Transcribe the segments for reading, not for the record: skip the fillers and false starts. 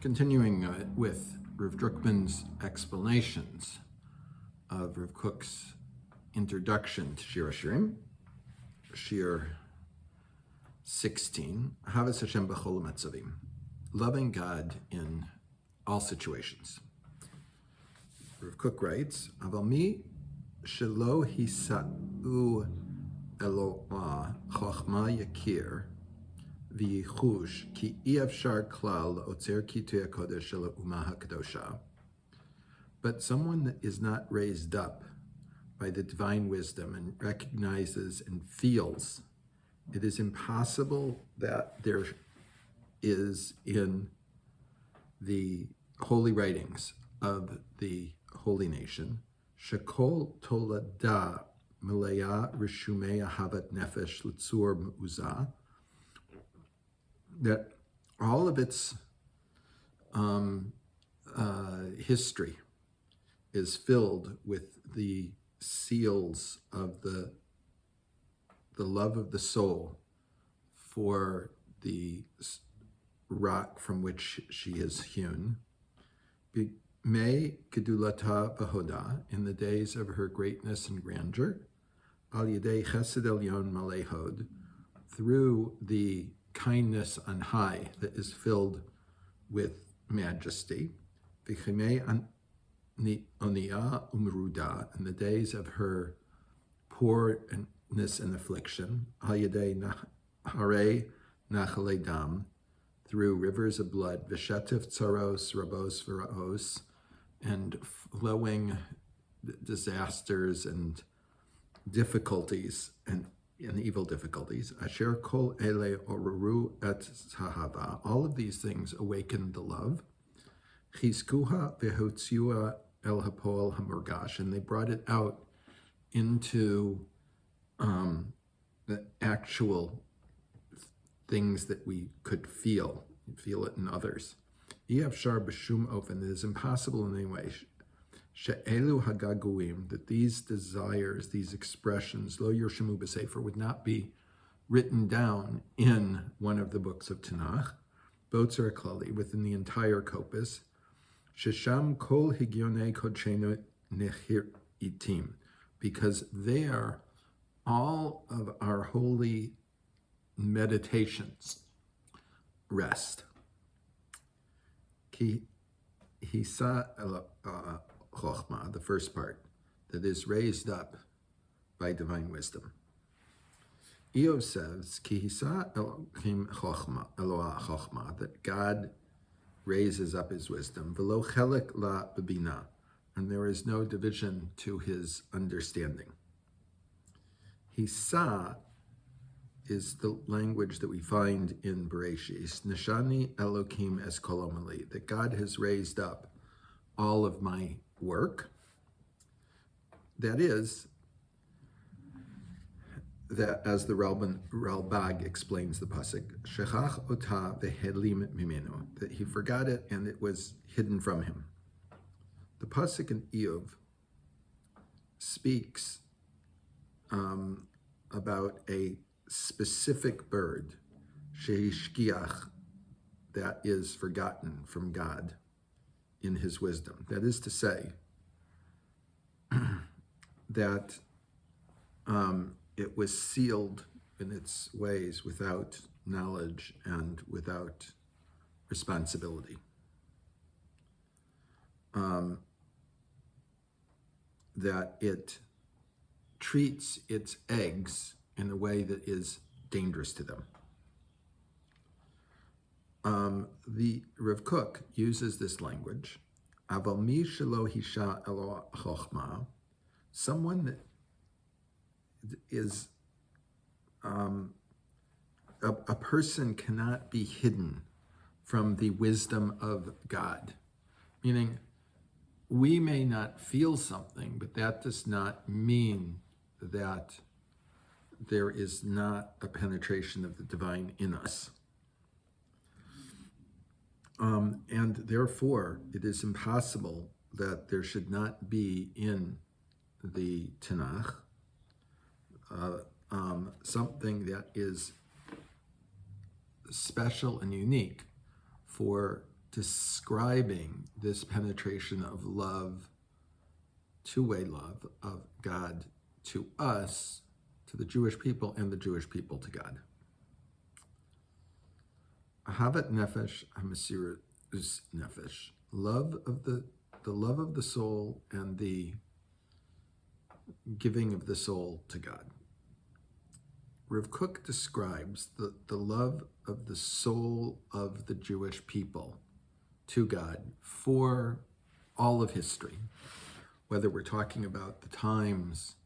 Continuing with Rav Drukman's explanations of Rav Kook's introduction to Shir HaShirim, Shir 16, Havas Hashem b'chol ha'matzavim, loving God in all situations. Rav Kook writes, Aval mi shelo hisa'u א-לוה חכמה יכיר ויחוש כי אפשר כלל לאוצר כתבי הקדש של האמה הקדושה. But someone that is not raised up by the divine wisdom and recognizes and feels, it is impossible that there is in the holy writings of the holy nation, shekol toldeta mlea reshumei āvat nefesh lצור מעזה, that all of its history is filled with the seals of the love of the soul for the rock from which she is hewn. Biymei gdalתה והודה, in the days of her greatness and grandeur, al yedei chesed עליון מלא הוד, through the kindness on high that is filled with majesty. Biymei Cniyah ומרודיה, in the days of her poorness and affliction, al yedei נחלי dam, through rivers of blood, v'shetif tsaros rabos v'raos, and flowing disasters and difficulties and evil difficulties. Asher kol ele oraru et hahava, all of these things awaken the love. Chizkuha v'hotziua el hapol hamurgash, and they brought it out into the actual things that we could feel it in others. Efshar b'shum ofen, it is impossible in any way. She'elu hagaguim, that these desires, these expressions, lo yirshamu b'sefer, would not be written down in one of the books of Tanakh, Bo'tzar klali, within the entire corpus. Shesham kol higyonei kodshenu nehir itim, because there all of our holy meditations rest. Ki hisa chokma, the first part, that is raised up by divine wisdom. Eov says, Ki hisa Elohim chokma, א-לוה chokma, that God raises up his wisdom. V'lo chelek la bebina, and there is no division to his understanding. Hisa is the language that we find in Bereshis, Nishani Elokim es kol omali, that God has raised up all of my work. That is, that as the Ralbag explains the pasuk, Shechach ota v'helim mimenu, that he forgot it and it was hidden from him. The pasuk in Eov speaks about a specific bird, sheishkiach, that is forgotten from God in his wisdom. That is to say, that it was sealed in its ways without knowledge and without responsibility. That it treats its eggs in a way that is dangerous to them. The Rav Kook uses this language, Aval mi shelo hisha א-לוה chokma, someone that is, a person cannot be hidden from the wisdom of God. Meaning, we may not feel something, but that does not mean that there is not a penetration of the divine in us. And therefore, it is impossible that there should not be in the Tanakh something that is special and unique for describing this penetration of love, two-way love of God to us, to the Jewish people, and the Jewish people to God. Ahavat nefesh hamesirus nefesh, love of the love of the soul and the giving of the soul to God. Rav Kook describes the love of the soul of the Jewish people to God for all of history, whether we're talking about the times,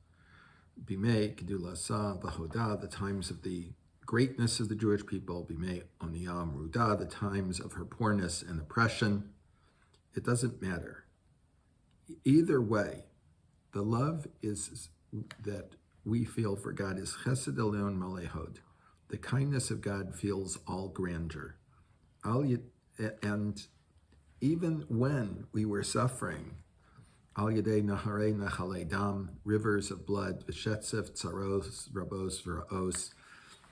biymay, gdulasa, והודה, the times of the greatness of the Jewish people, biymay, עניה, ומרודיה, the times of her poorness and oppression. It doesn't matter. Either way, the love is that we feel for God is chesed a'lion malehod. The kindness of God feels all grandeur. And even when we were suffering, al yedei nahare nachale dam, rivers of blood, v'shetzef tsaros rabos v'raos,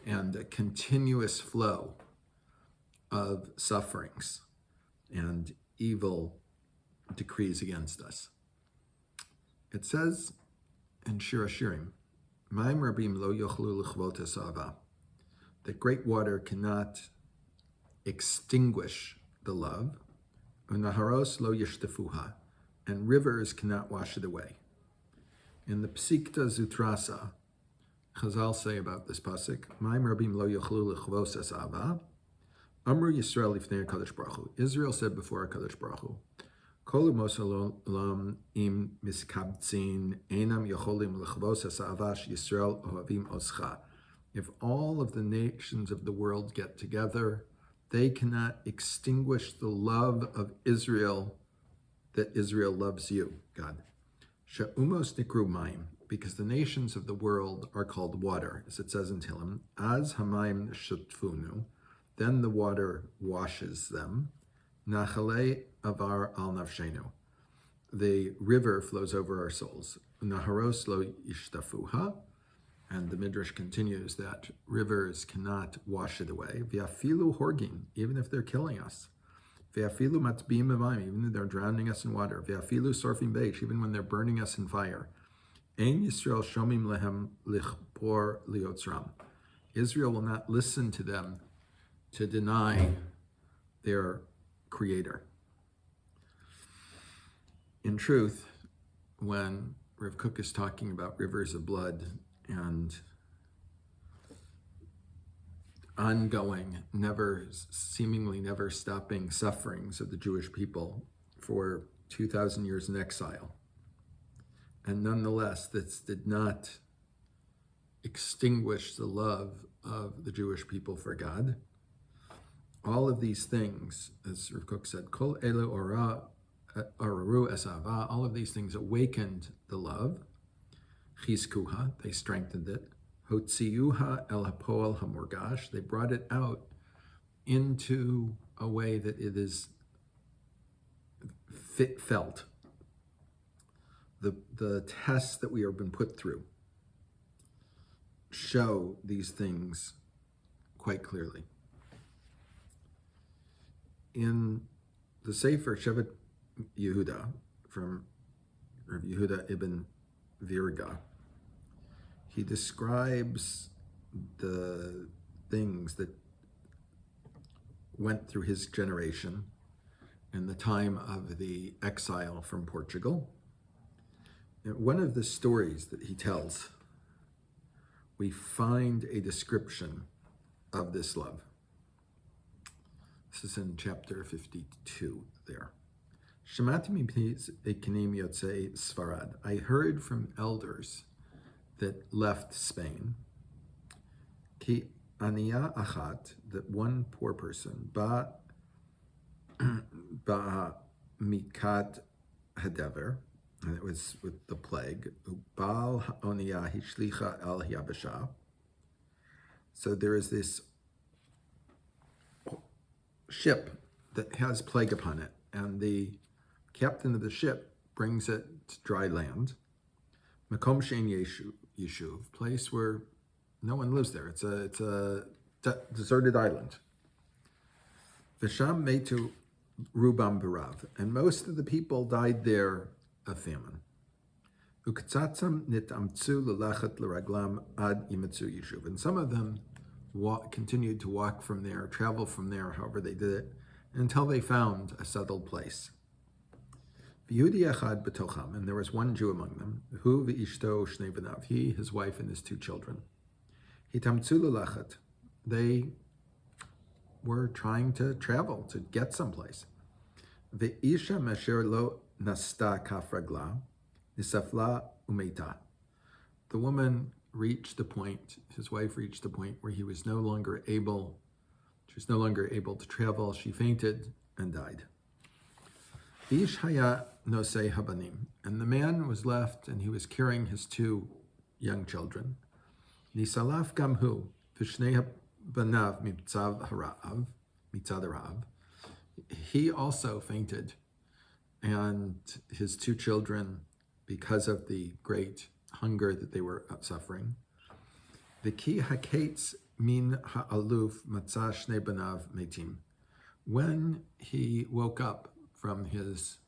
and a continuous flow of sufferings and evil decrees against us. It says in Shir HaShirim, Ma'im rabim lo yochlu l'chvot ha'sava, that great water cannot extinguish the love, u'naharos lo yishtafuha, and rivers cannot wash it away. In the Psikta Zutrasa, Chazal say about this pasuk, Ma'im rabim lo yochlu l'chvot ha'sava, Amru Yisrael lifnei HaKadosh Baruch Hu. Israel said before HaKadosh Baruch Hu, Kol umos olam im miskabtzin einam yocholim l'chvos ha'sa'avash Yisrael ohavim oscha. If all of the nations of the world get together, they cannot extinguish the love of Israel, that Israel loves you, God. She'umos nikru mayim, because the nations of the world are called water, as it says in Tehillim, Az hamayim shutfunu, then the water washes them. נחלי avar al nafshenu, the river flows over our souls. Naharos lo yishtafuha, and the Midrash continues that rivers cannot wash it away. V'afilu horgin, even if they're killing us. V'afilu matbim b'mayim, even if they're drowning us in water. V'afilu sorfim beish, even when they're burning us in fire. Ein Yisrael shomim lehem lichpor liotzram. Israel will not listen to them to deny their Creator. In truth, when Rav Kook is talking about rivers of blood and ongoing, seemingly never stopping sufferings of the Jewish people for 2,000 years in exile, and nonetheless, this did not extinguish the love of the Jewish people for God. All of these things, as Rav Kook said, Kol elu araru esava, all of these things awakened the love. Chizkuha, they strengthened it. Hotziyuha el hapoel hamorgash, they brought it out into a way that it is felt. The tests that we have been put through show these things quite clearly. In the Sefer Shevet Yehuda, from Rav Yehuda ibn Virga, he describes the things that went through his generation in the time of the exile from Portugal. And one of the stories that he tells, we find a description of this love. This is in chapter 52 there. Shemati mipnei ekenim yotzei Sfarad. I heard from elders that left Spain, ki Aniya achat, that one poor person, ba mikat hadever, and it was with the plague, Baal Oniya hishlicha al yabasha. So there is this ship that has plague upon it, and the captain of the ship brings it to dry land. Makom shein yeshuv, place where no one lives there. It's a deserted island. V'sham metu rubam barav, and most of the people died there of famine. Ukatzatzam nitamtzu lelachet leraglam ad yimatzu yishuv, and some of them continued to walk from there, travel from there, however they did it, until they found a settled place. V'yehudi echad b'tocham, and there was one Jew among them, hu v'ishto shnei b'nav, he, his wife, and his 2 children. Hitamtzu lelachet, they were trying to travel, to get someplace. Ve'isha mesher lo nasta kaf ragla, nisafla umeita. The woman reached the point, his wife reached the point where she was no longer able to travel. She fainted and died. Ish haya nosei habanim, and the man was left, and he was carrying his 2 young children. Nisalaf gamhu v'shnei banav mitzad harav. He also fainted, and his 2 children, because of the great hunger that they were suffering. V'ki haketz min ha'aluf matzah shnei banav metim. When he woke up from his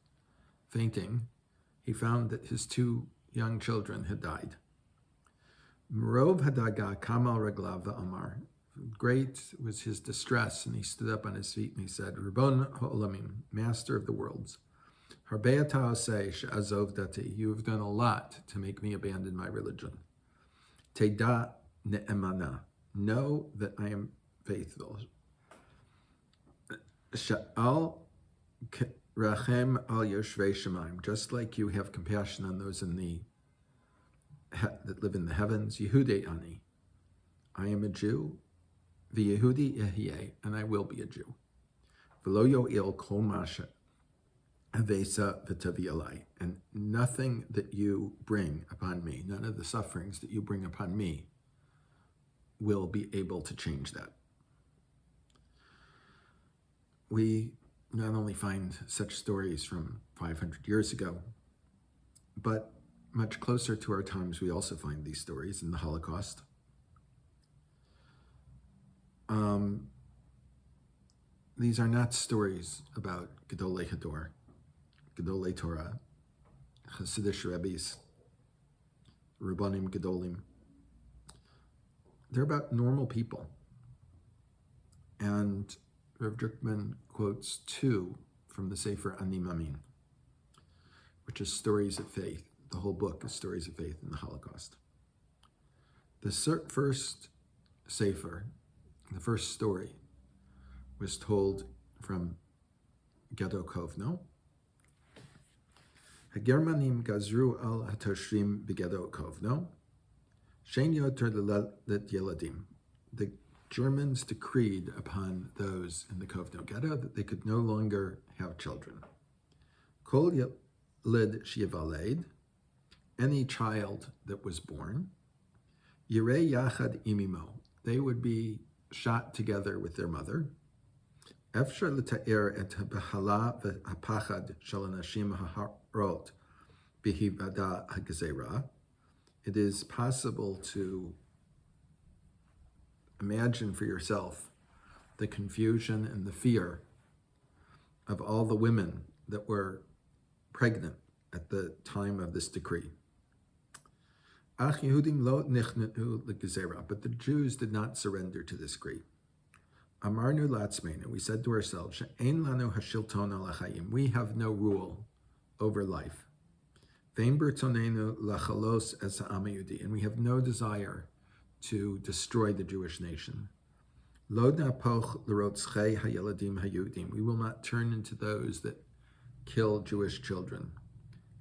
fainting, he found that his 2 young children had died. Merov hadaga kamal reglav v'amar. Great was his distress, and he stood up on his feet and he said, Ribbon ha'olamim, Master of the worlds, Harbeata say she'azov dati, you have done a lot to make me abandon my religion. Teda ne'emana, know that I am faithful. Sha'al rachem al yoshvei shemaim, just like you have compassion on those that live in the heavens. Yehude ani, I am a Jew. V'Yehudi ehyeh, and I will be a Jew. V'lo yo'il kol masha avesa v'tavi alai, and nothing that you bring upon me, none of the sufferings that you bring upon me, will be able to change that. We not only find such stories from 500 years ago, but much closer to our times, we also find these stories in the Holocaust. These are not stories about Gedolei Hador, Gedolei Torah, Hasidic Rebbes, Rabbanim Gedolim. They're about normal people. And Rav Drukman quotes 2 from the Sefer Ani Mamin, which is stories of faith. The whole book is stories of faith in the Holocaust. The first Sefer, the first story, was told from Ghetto Kovno. Hagermanim gazru al HaTashrim b'Ghetto Kovno. Shein yoter lelet yeladim. The Germans decreed upon those in the Kovno ghetto that they could no longer have children. Kol yeled shivaled, any child that was born, yirei yachad imimo, they would be shot together with their mother. Efshar l'ta'er et ha'behala v'hapachad shel hanashim ha'harot b'hivada ha'gezerah. It is possible to imagine for yourself the confusion and the fear of all the women that were pregnant at the time of this decree. Ach Yehudim lo nichneu l'gezerah, but the Jews did not surrender to this decree. Amarnu latzmeinu, we said to ourselves, she'ein lanu hashilton al ha'chayim, we have no rule over life. Ve'im b'rtzonenu lachalos es ha'ama yehudi, and we have no desire to destroy the Jewish nation. Lo napoch l'rotzchei hayeladim hayudim, we will not turn into those that kill Jewish children.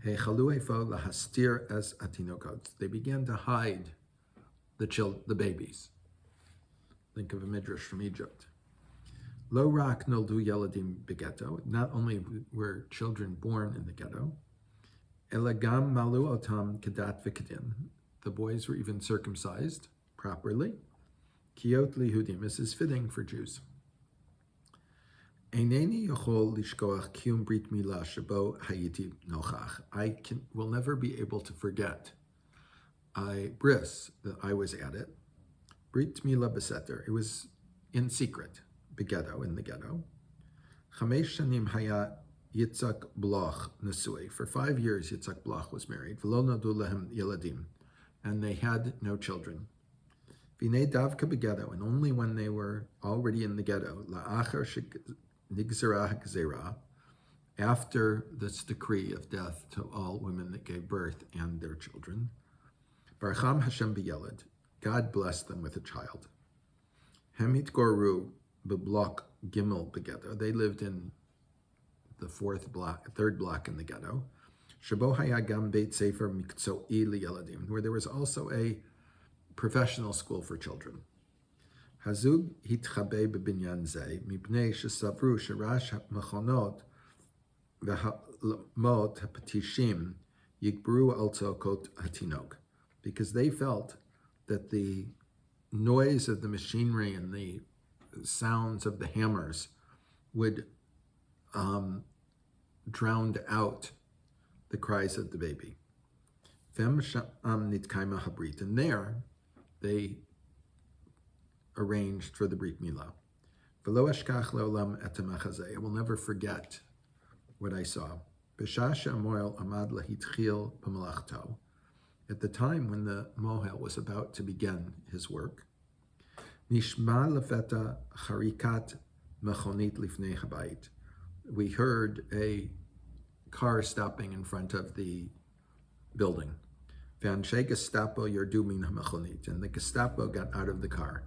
Hechalu efo lahastir es atinokot, they began to hide the babies. Think of a midrash from Egypt. Lo rak noldu yeladim beghetto, not only were children born in the ghetto, elagam malu otam kedat v'kedin, the boys were even circumcised properly. Kiyot lihudim, this is fitting for Jews. Eineni yochol lishkoach kiyum brit milah shebo hayiti nochach, I will never be able to forget a bris that I was at it. Brit milah beseter, it was in secret, beghetto, in the ghetto. Chamesh shanim haya Yitzhak Bloch Nesui. For 5 years, Yitzhak Bloch was married. V'lo nodu lehem yeladim, and they had no children. V'nei davka beghetto, and only when they were already in the ghetto, la'achar nigzera ha'gzera, after this decree of death to all women that gave birth and their children, Baracham Hashem b'yelad, God blessed them with a child. Hemit goru b'blok gimel beghetto. They lived in the third block in the ghetto. Shabo haya gam beit sefer miktsoi liyeladim, where there was also a professional school for children. Hazug hitchabe b'binyan zeh mipnei shesavru sherash machonot v'hamot hapatishim yigbru al tzokot hatinok, because they felt that the noise of the machinery and the sounds of the hammers would drowned out the cries of the baby. And there they arranged for the Brit Milah. I will never forget what I saw. At the time when the mohel was about to begin his work, we heard a car stopping in front of the building. And the Gestapo got out of the car.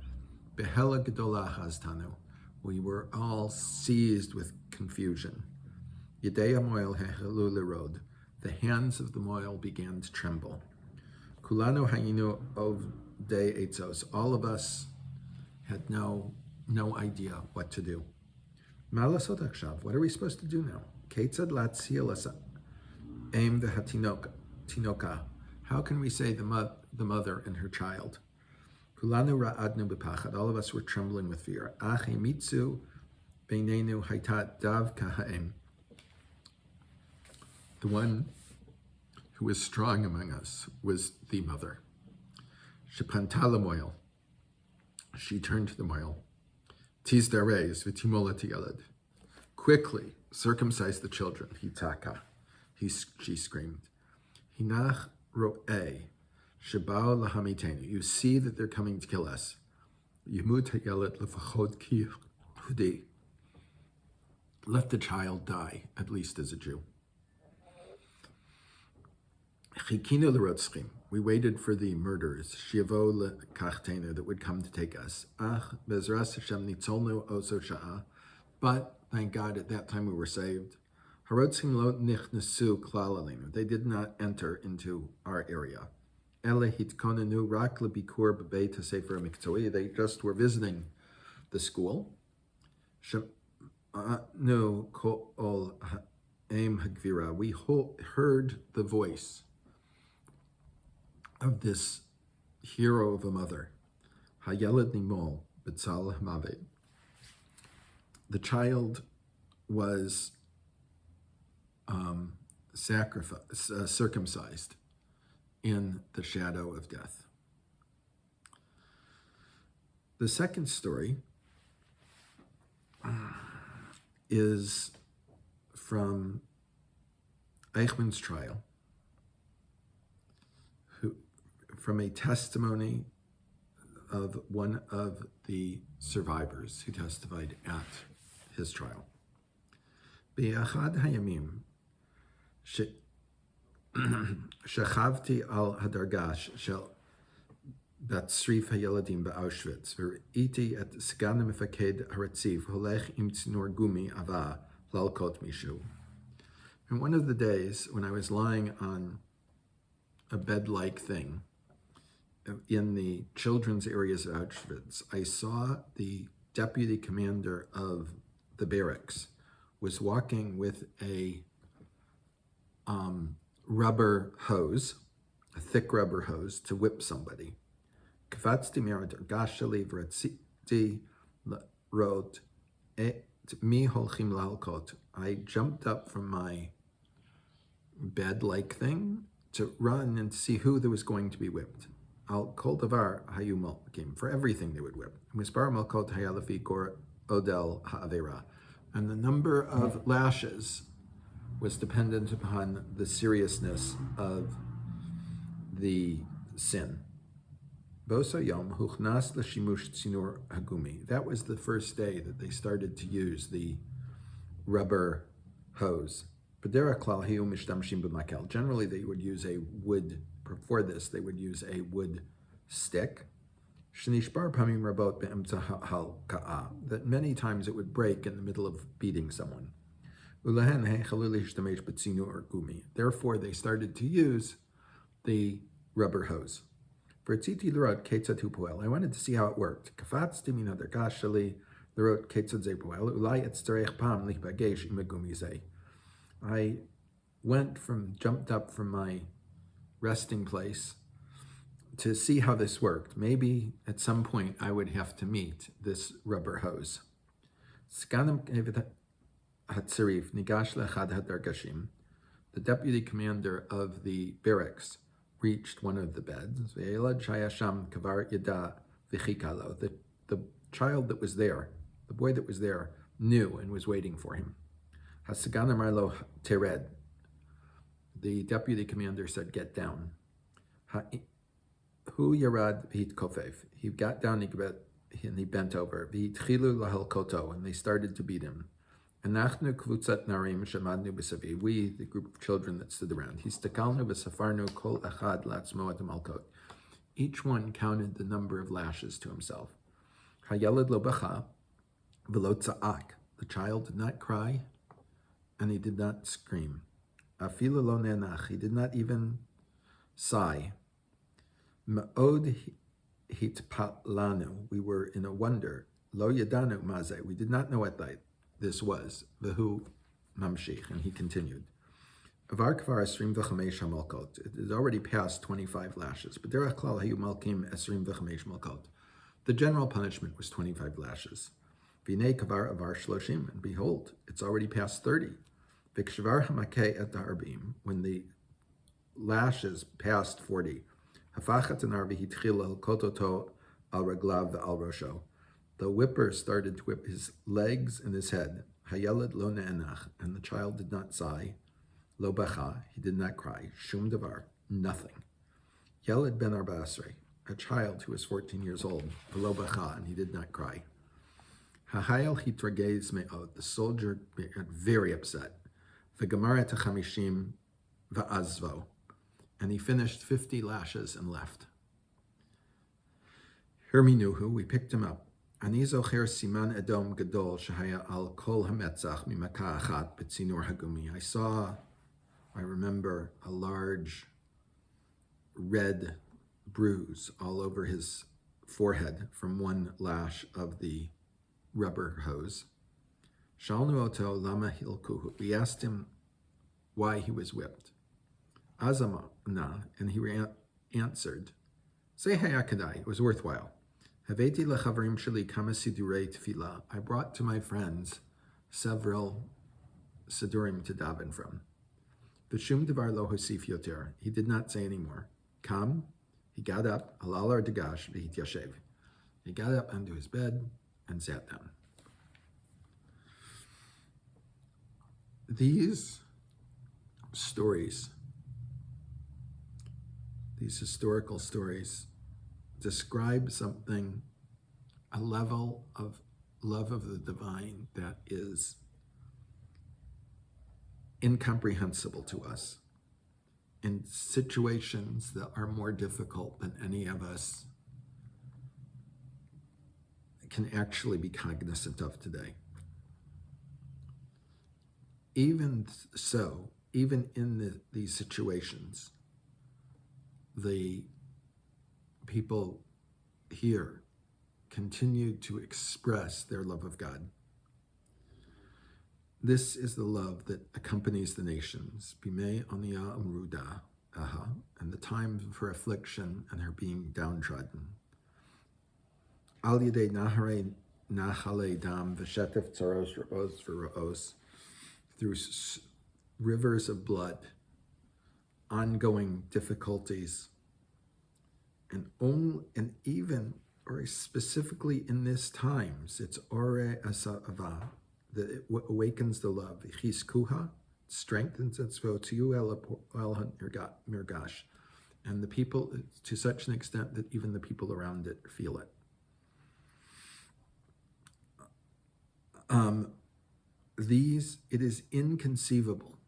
We were all seized with confusion. The hands of the mohel began to tremble. All of us had no idea what to do. What are we supposed to do now? How can we say the mother and her child? All of us were trembling with fear. The one who was strong among us was the mother. She turned to the mohel. Quickly circumcise the children. She screamed. Hinach ro'eh shebao lahamitenu. You see that they're coming to kill us. Yimut ha'yelet lefachot ki hudi. Let the child die, at least as a Jew. Chikinu l'rotzchim. We waited for the murderers, shiavo lekachtenu, that would come to take us. Ach bezras Hashem nitzolnu oso sha'a. But thank God, at that time we were saved. Harotzim lo nichnesu klal aleinu. They did not enter into our area. Ele hitkonenu rak lebikur b'beit hasefer miktoi. They just were visiting the school. No kol ha'em hagvira. We heard the voice of this hero of a mother. Hayeled nimol b'tzal hamavet. The child was circumcised in the shadow of death. The second story is from Eichmann's trial, from a testimony of one of the survivors who testified at his trial. Be'achad hayamim shechavti al hadargash shel batsrif hayeladim ba'Auschwitz v're'iti et sgan mefaked haratziv holech im tznor gumi ava lalkot mishu. And one of the days when I was lying on a bed-like thing in the children's areas of Auschwitz, I saw the deputy commander of the barracks was walking with a rubber hose, a thick rubber hose, to whip somebody. Kvatzti merad gashali v'ratziti wrote mi holchim lalkot. I jumped up from my bed-like thing to run and see who there was going to be whipped. Al kol davar hayu malkim. For everything they would whip. Mispar malkot hayalafi gor odel ha'avera. And the number of lashes was dependent upon the seriousness of the sin. That was the first day that they started to use the rubber hose. Generally, they would use a wood, before this, they would use a wood stick. That many times it would break in the middle of beating someone. Therefore, they started to use the rubber hose. I wanted to see how it worked. I jumped up from my resting place to see how this worked. Maybe at some point I would have to meet this rubber hose. The deputy commander of the barracks reached one of the beds. The child that was there, the boy that was there, knew and was waiting for him. The deputy commander said, "Get down." He got down and he bent over. And they started to beat him. We, the group of children that stood around, each one counted the number of lashes to himself. The child did not cry, and he did not scream. He did not even sigh. We were in a wonder. We did not know what this was. And he continued. It had already passed 25 lashes. The general punishment was 25 lashes. And behold, it's already past 30. When the lashes passed 40, the whipper started to whip his legs and his head. And the child did not sigh. Lo bacha, he did not cry. Shum davar, nothing. Yeled ben arbasrei, a child who was 14 years old. Lo bacha, and he did not cry. Hahayel hitragez me'od, the soldier got very upset. V'gamara techamishim va'azvo, and he finished 50 lashes and left. Herminuhu, we picked him up. Ani zocher siman edom gadol shehaya al kol hametzach mimaka achat betzinur hagumi. I remember a large red bruise all over his forehead from one lash of the rubber hose. Shalnu oto lama hilkuhu. We asked him why he was whipped. Azama na, and he answered, "Say hayakadai, it was worthwhile. Haveti lechavrim sheli kama sidurei tefillah. I brought to my friends several sidurim to daven from. V'shum devar lo hosif yoter. He did not say any more. Kam, he got up, halal ar dagash v'hit yashev. He got up onto his bed and sat down." These stories, these historical stories, describe something, a level of love of the divine that is incomprehensible to us in situations that are more difficult than any of us can actually be cognizant of today. Even so, even in these situations, the people here continue to express their love of God. This is the love that accompanies the nations, Biymei, Caniah, Umruda, and the time of her affliction and her being downtrodden. Al yedei Nahare Nachale Dam V'shetef Tzaros Ra'os V'Ra'os, through rivers of blood, ongoing difficulties, and even, or specifically in this times, it's Ore Asa'ava, that it awakens the love. Kuha strengthens its votiu el mirgash. And the people, to such an extent that even the people around it feel it. It is inconceivable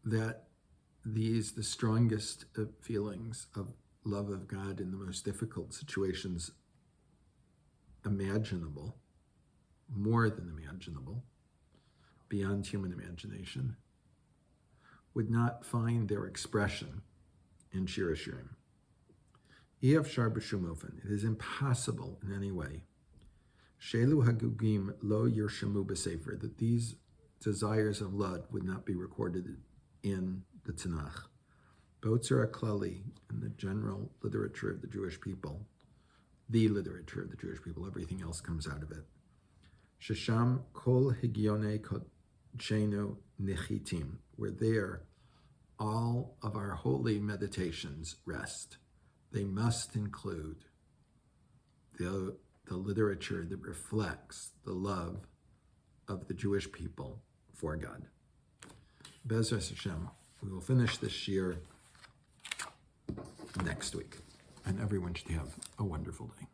that the strongest feelings of love of God in the most difficult situations imaginable, more than imaginable, beyond human imagination, would not find their expression in Shir HaShirim. Efshar b'shum ofen. It is impossible in any way. Shelu hagugim lo yirshamu b'sefer, that these desires of love would not be recorded in the Tanakh. Bo'tzar klali, in the general literature of the Jewish people, the literature of the Jewish people, everything else comes out of it. Shesham kol higyone kodshenu nichitim, where there all of our holy meditations rest. They must include the literature that reflects the love of the Jewish people for God. Bezras Hashem, we will finish this shir next week, and everyone should have a wonderful day.